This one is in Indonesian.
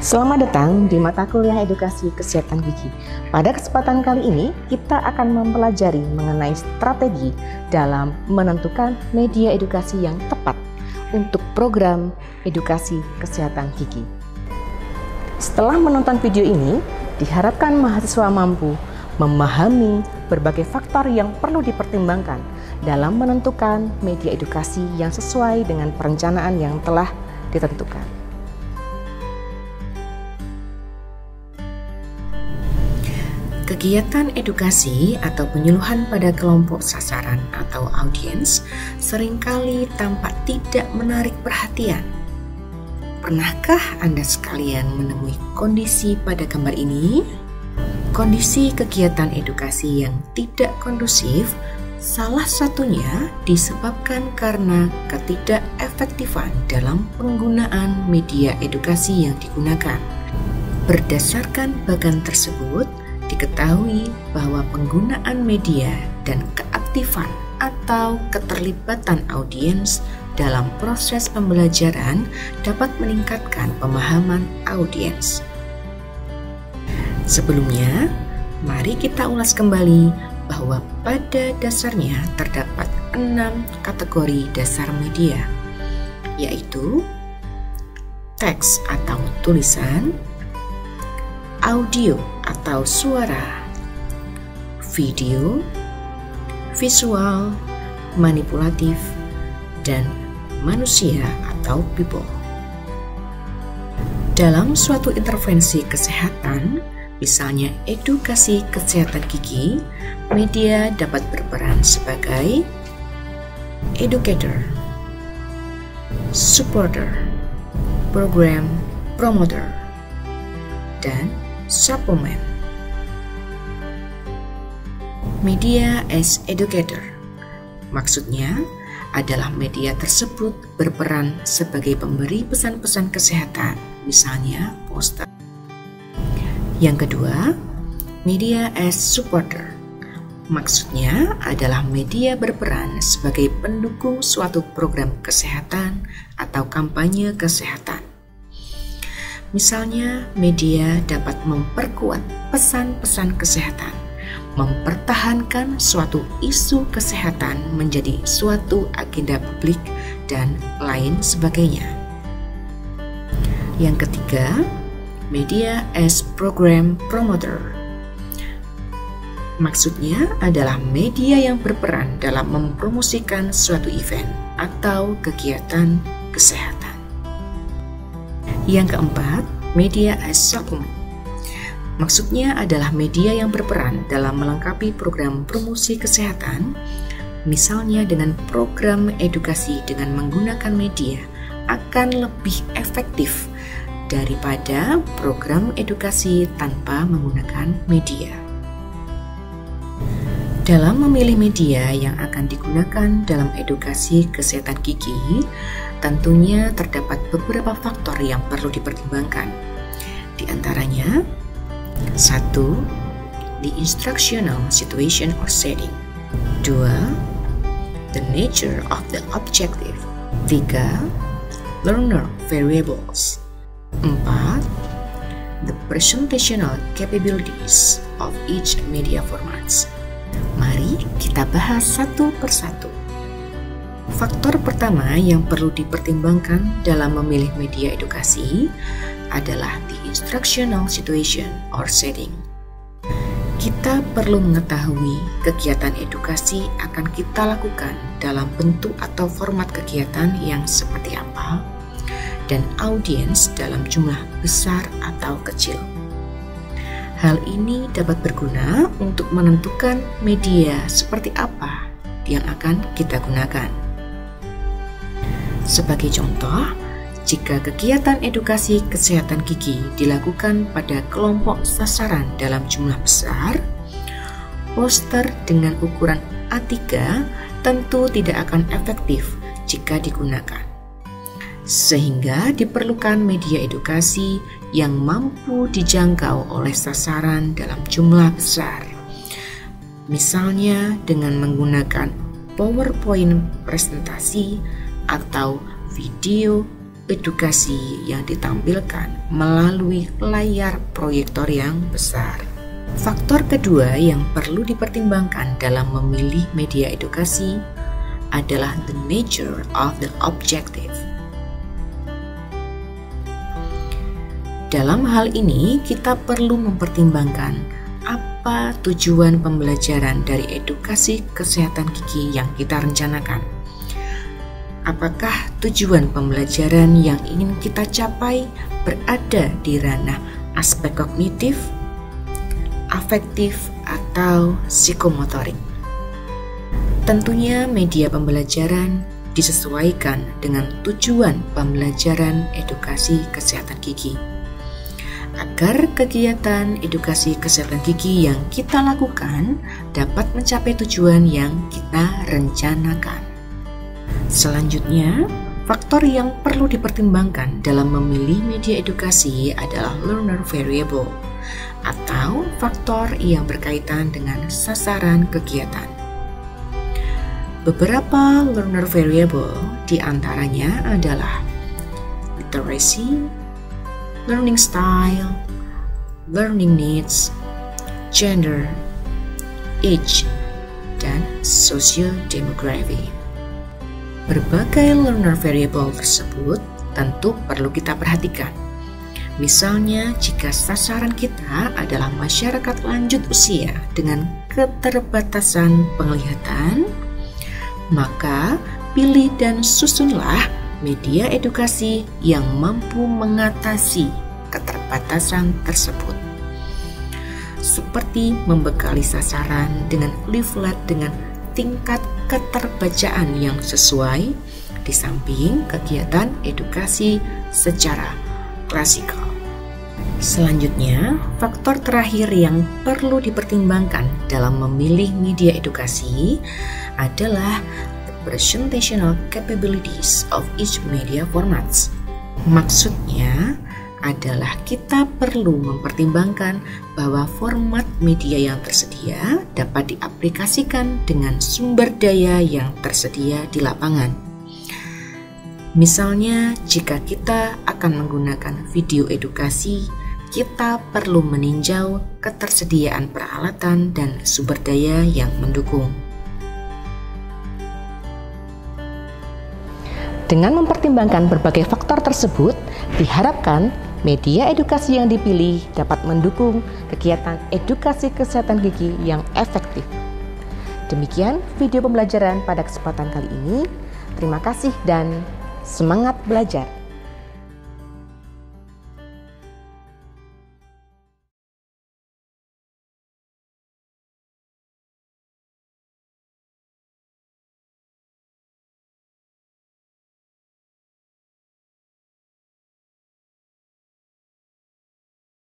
Selamat datang di mata kuliah edukasi kesehatan gigi. Pada kesempatan kali ini, kita akan mempelajari mengenai strategi dalam menentukan media edukasi yang tepat untuk program edukasi kesehatan gigi. Setelah menonton video ini, diharapkan mahasiswa mampu memahami berbagai faktor yang perlu dipertimbangkan dalam menentukan media edukasi yang sesuai dengan perencanaan yang telah ditentukan. Kegiatan edukasi atau penyuluhan pada kelompok sasaran atau audiens seringkali tampak tidak menarik perhatian. Pernahkah Anda sekalian menemui kondisi pada gambar ini? Kondisi kegiatan edukasi yang tidak kondusif salah satunya disebabkan karena ketidakefektifan dalam penggunaan media edukasi yang digunakan. Berdasarkan bagan tersebut, diketahui bahwa penggunaan media dan keaktifan atau keterlibatan audiens dalam proses pembelajaran dapat meningkatkan pemahaman audiens. Sebelumnya, mari kita ulas kembali bahwa pada dasarnya terdapat 6 kategori dasar media, yaitu teks atau tulisan, audio atau suara, video, visual, manipulatif, dan manusia atau people. Dalam suatu intervensi kesehatan, misalnya edukasi kesehatan gigi, media dapat berperan sebagai educator, supporter, program promoter, dan supplement. Media as educator maksudnya adalah media tersebut berperan sebagai pemberi pesan-pesan kesehatan, misalnya poster. Yang kedua, media as supporter maksudnya adalah media berperan sebagai pendukung suatu program kesehatan atau kampanye kesehatan. Misalnya, media dapat memperkuat pesan-pesan kesehatan, mempertahankan suatu isu kesehatan menjadi suatu agenda publik, dan lain sebagainya. Yang ketiga, media as program promoter. Maksudnya adalah media yang berperan dalam mempromosikan suatu event atau kegiatan kesehatan. Yang keempat, media as supplement. Maksudnya adalah media yang berperan dalam melengkapi program promosi kesehatan, misalnya dengan program edukasi dengan menggunakan media akan lebih efektif daripada program edukasi tanpa menggunakan media. Dalam memilih media yang akan digunakan dalam edukasi kesehatan gigi, tentunya terdapat beberapa faktor yang perlu dipertimbangkan. Di antaranya, 1. The instructional situation or setting. 2. The nature of the objective. 3. Learner variables. 4. The presentational capabilities of each media formats. Mari kita bahas satu persatu. Faktor pertama yang perlu dipertimbangkan dalam memilih media edukasi adalah the instructional situation or setting. Kita perlu mengetahui kegiatan edukasi akan kita lakukan dalam bentuk atau format kegiatan yang seperti apa, dan audiens dalam jumlah besar atau kecil. Hal ini dapat berguna untuk menentukan media seperti apa yang akan kita gunakan. Sebagai contoh, jika kegiatan edukasi kesehatan gigi dilakukan pada kelompok sasaran dalam jumlah besar, poster dengan ukuran A3 tentu tidak akan efektif jika digunakan. Sehingga diperlukan media edukasi yang mampu dijangkau oleh sasaran dalam jumlah besar. Misalnya dengan menggunakan PowerPoint presentasi atau video edukasi yang ditampilkan melalui layar proyektor yang besar. Faktor kedua yang perlu dipertimbangkan dalam memilih media edukasi adalah the nature of the objective. Dalam hal ini, kita perlu mempertimbangkan apa tujuan pembelajaran dari edukasi kesehatan gigi yang kita rencanakan. Apakah tujuan pembelajaran yang ingin kita capai berada di ranah aspek kognitif, afektif, atau psikomotorik? Tentunya media pembelajaran disesuaikan dengan tujuan pembelajaran edukasi kesehatan gigi, agar kegiatan edukasi kesehatan gigi yang kita lakukan dapat mencapai tujuan yang kita rencanakan. Selanjutnya, faktor yang perlu dipertimbangkan dalam memilih media edukasi adalah learner variable atau faktor yang berkaitan dengan sasaran kegiatan. Beberapa learner variable diantaranya adalah literacy, learning style, learning needs, gender, age, dan socio-demography. Berbagai learner variable tersebut tentu perlu kita perhatikan. Misalnya, jika sasaran kita adalah masyarakat lanjut usia dengan keterbatasan penglihatan, maka pilih dan susunlah media edukasi yang mampu mengatasi keterbatasan tersebut, seperti membekali sasaran dengan leaflet dengan tingkat keterbacaan yang sesuai, di samping kegiatan edukasi secara klasikal. Selanjutnya, faktor terakhir yang perlu dipertimbangkan dalam memilih media edukasi adalah the presentational capabilities of each media formats. Maksudnya adalah kita perlu mempertimbangkan bahwa format media yang tersedia dapat diaplikasikan dengan sumber daya yang tersedia di lapangan. Misalnya, jika kita akan menggunakan video edukasi, kita perlu meninjau ketersediaan peralatan dan sumber daya yang mendukung. Dengan mempertimbangkan berbagai faktor tersebut, diharapkan media edukasi yang dipilih dapat mendukung kegiatan edukasi kesehatan gigi yang efektif. Demikian video pembelajaran pada kesempatan kali ini. Terima kasih dan semangat belajar!